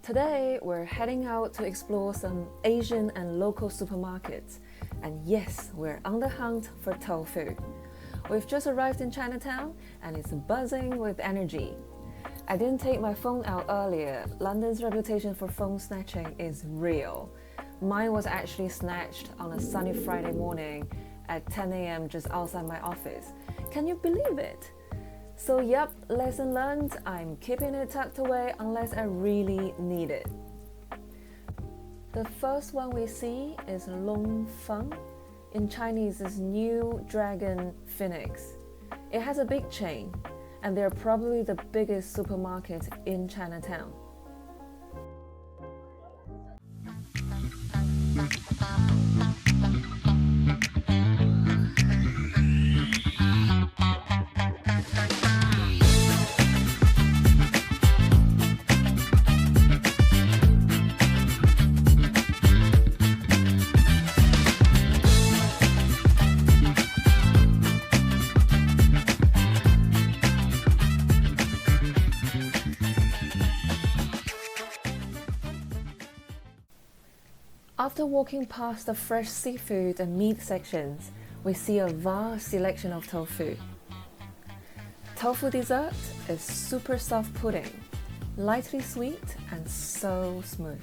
Today, we're heading out to explore some Asian and local supermarkets. And yes, we're on the hunt for tofu. We've just arrived in Chinatown and it's buzzing with energy. I didn't take my phone out earlier. London's reputation for phone snatching is real. Mine was actually snatched on a sunny Friday morning at 10 a.m. just outside my office. Can you believe it? So yep, lesson learned, I'm keeping it tucked away unless I really need it. The first one we see is Long Feng. In Chinese is New Dragon Phoenix. It has a big chain, and they're probably the biggest supermarket in Chinatown. After walking past the fresh seafood and meat sections, we see a vast selection of tofu. Tofu dessert is super soft pudding, lightly sweet and so smooth.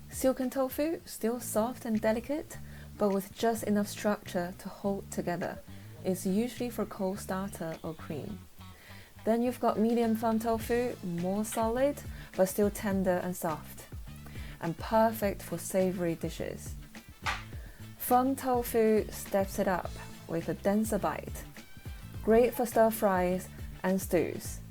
Silken tofu, still soft and delicate, but with just enough structure to hold together, is usually for cold starter or cream. Then you've got medium firm tofu, more solid, but still tender and soft, and perfect for savory dishes. Firm tofu steps it up with a denser bite, great for stir fries and stews.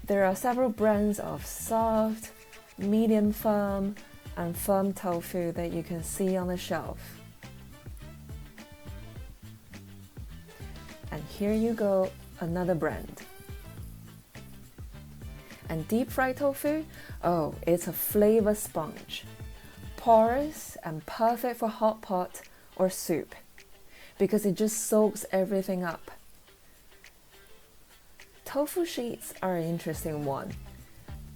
There are several brands of soft, medium firm, and firm tofu that you can see on the shelf. And here you go, another brand. And deep fried tofu, oh, it's a flavor sponge. Porous and perfect for hot pot or soup because it just soaks everything up. Tofu sheets are an interesting one.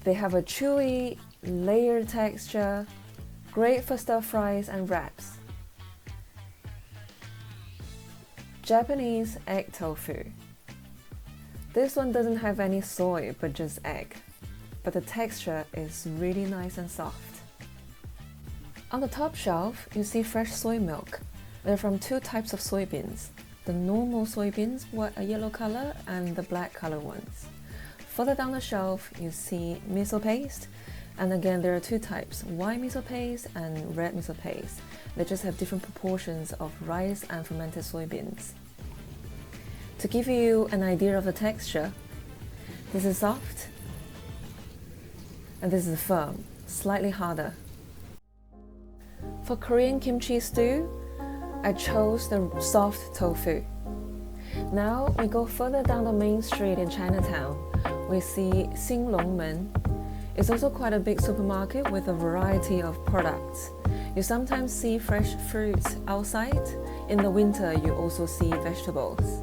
They have a chewy, layered texture, great for stir fries and wraps. Japanese egg tofu. This one doesn't have any soy but just egg, but the texture is really nice and soft. On the top shelf, you see fresh soy milk. They're from two types of soybeans, the normal soybeans, a yellow color, and the black color ones. Further down the shelf, you see miso paste, and again there are two types, white miso paste and red miso paste. They just have different proportions of rice and fermented soybeans. To give you an idea of the texture, this is soft, and this is firm, slightly harder. For Korean kimchi stew, I chose the soft tofu. Now we go further down the main street in Chinatown. We see Xinlongmen. It's also quite a big supermarket with a variety of products. You sometimes see fresh fruits outside. In the winter, you also see vegetables.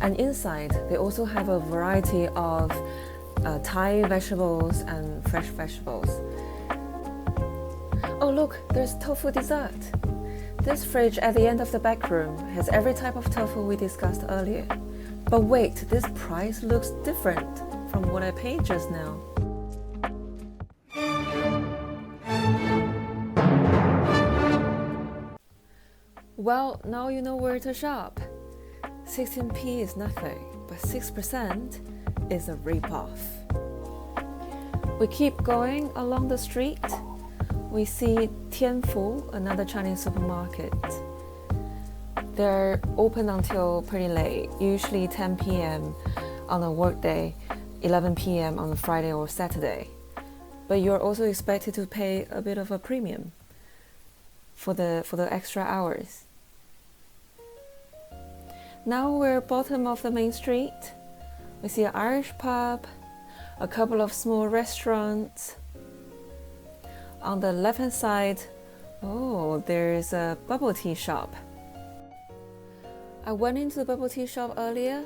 And inside, they also have a variety of Thai vegetables and fresh vegetables. Oh look, there's tofu dessert. This fridge at the end of the back room has every type of tofu we discussed earlier. But wait, this price looks different from what I paid just now. Well, now you know where to shop. 16p is nothing, but 6% is a rip-off. We keep going along the street. We see Tianfu, another Chinese supermarket. They're open until pretty late, usually 10 p.m. on a workday, 11 p.m. on a Friday or Saturday. But you're also expected to pay a bit of a premium for the extra hours. Now we're bottom of the main street. We see an Irish pub, a couple of small restaurants. On the left-hand side, oh, there's a bubble tea shop. I went into the bubble tea shop earlier,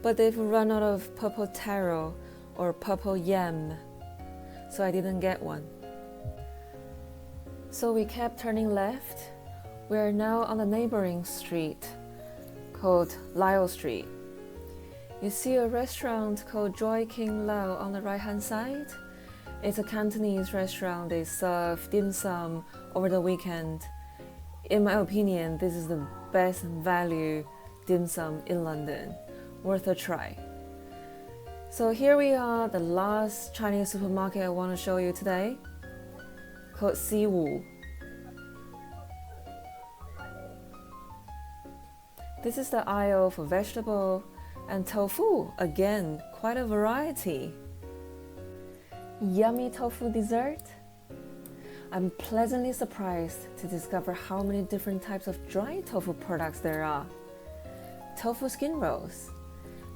but they've run out of purple taro or purple yam, so I didn't get one. So we kept turning left. We are now on the neighboring street called Lyle Street. You see a restaurant called Joy King Lau on the right hand side. It's a Cantonese restaurant. They serve dim sum over the weekend. In my opinion, this is the best value dim sum in London. Worth a try. So here we are, the last Chinese supermarket I want to show you today, called Siwu. This is the aisle for vegetable and tofu. Again, quite a variety. Yummy tofu dessert. I'm pleasantly surprised to discover how many different types of dry tofu products there are. Tofu skin rolls.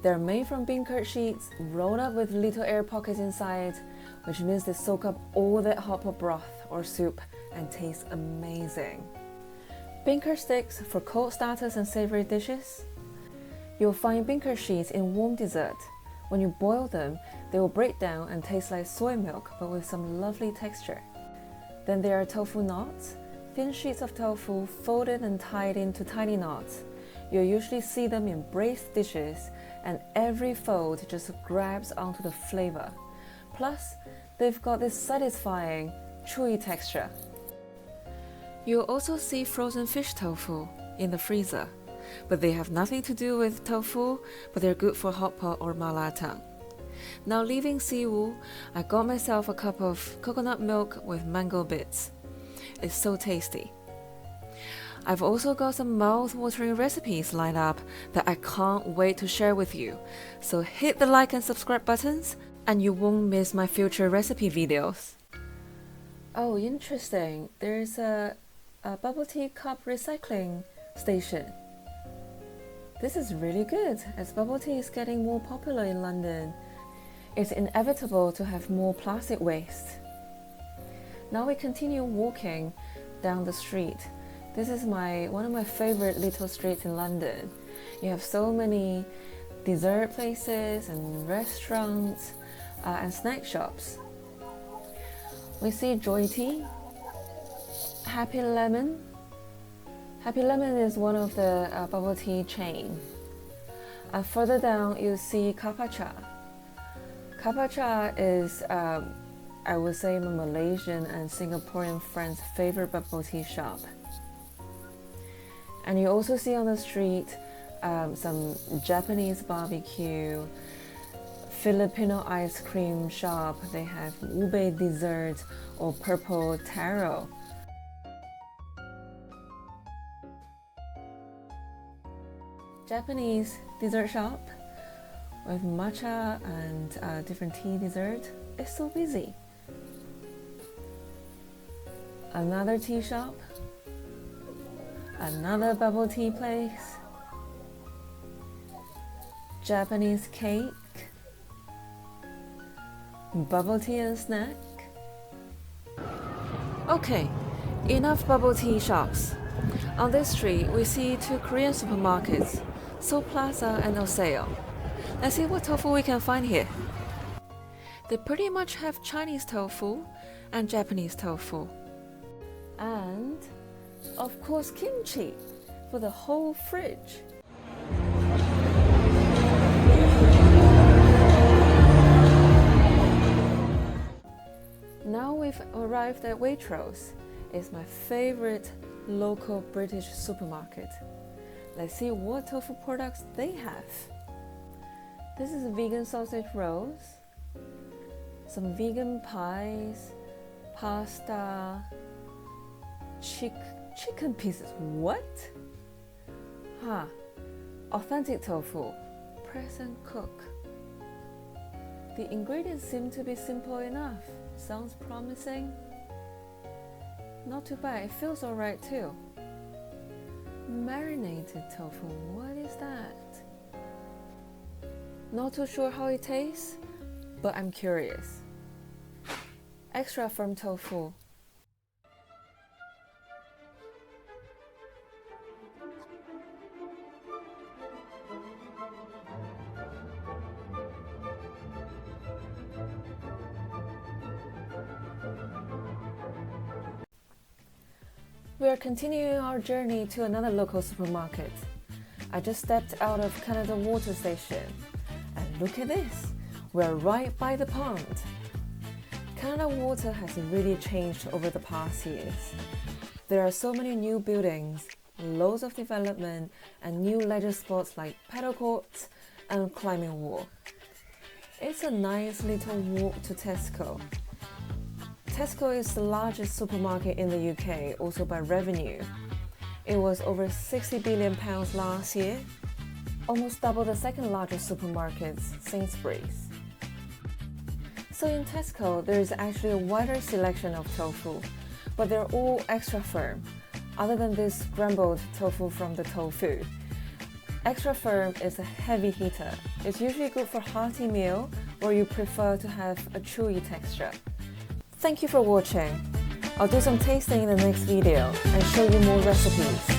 They're made from bean curd sheets, rolled up with little air pockets inside, which means they soak up all that hot pot broth or soup and taste amazing. Bean curd sticks for cold starters and savory dishes. You'll find bean curd sheets in warm dessert. When you boil them, they will break down and taste like soy milk, but with some lovely texture. Then there are tofu knots, thin sheets of tofu folded and tied into tiny knots. You'll usually see them in braised dishes, and every fold just grabs onto the flavor. Plus, they've got this satisfying, chewy texture. You'll also see frozen fish tofu in the freezer, but they have nothing to do with tofu, but they're good for hot pot or malatang. Now leaving Siwu, I got myself a cup of coconut milk with mango bits. It's so tasty. I've also got some mouth-watering recipes lined up that I can't wait to share with you, so hit the like and subscribe buttons and you won't miss my future recipe videos. Oh, interesting. There's a bubble tea cup recycling station. This is really good, as bubble tea is getting more popular in London. It's inevitable to have more plastic waste. Now we continue walking down the street. This is one of my favorite little streets in London. You have so many dessert places and restaurants and snack shops. We see Joy Tea, Happy Lemon. Happy Lemon is one of the bubble tea chain. And further down, you see Kapacha. Kapacha is, I would say, my Malaysian and Singaporean friends' favorite bubble tea shop. And you also see on the street some Japanese barbecue, Filipino ice cream shop. They have ube dessert or purple taro. Japanese dessert shop with matcha and different tea dessert. It's so busy. Another tea shop. Another bubble tea place. Japanese cake. Bubble tea and snack. Okay, enough bubble tea shops. On this street, we see two Korean supermarkets, Seoul Plaza and Oseo. Let's see what tofu we can find here. They pretty much have Chinese tofu and Japanese tofu. And, of course, kimchi for the whole fridge. Now we've arrived at Waitrose. It's my favorite local British supermarket. Let's see what tofu products they have. This is vegan sausage rolls, some vegan pies, pasta, chicken pieces. What? Authentic tofu, press and cook. The ingredients seem to be simple enough. Sounds promising. Not too bad, it feels alright too. Marinated tofu, what is that? Not too sure how it tastes, but I'm curious. Extra firm tofu. We are continuing our journey to another local supermarket. I just stepped out of Canada Water Station, and look at this, we're right by the pond. Canada Water has really changed over the past years. There are so many new buildings, loads of development, and new leisure spots like paddle courts and climbing wall. It's a nice little walk to Tesco. Tesco is the largest supermarket in the UK, also by revenue. It was over £60 billion last year, almost double the second largest supermarket, Sainsbury's. So in Tesco, there is actually a wider selection of tofu, but they're all extra firm, other than this scrambled tofu from the Tofu. Extra firm is a heavy hitter. It's usually good for hearty meal or you prefer to have a chewy texture. Thank you for watching. I'll do some tasting in the next video and show you more recipes.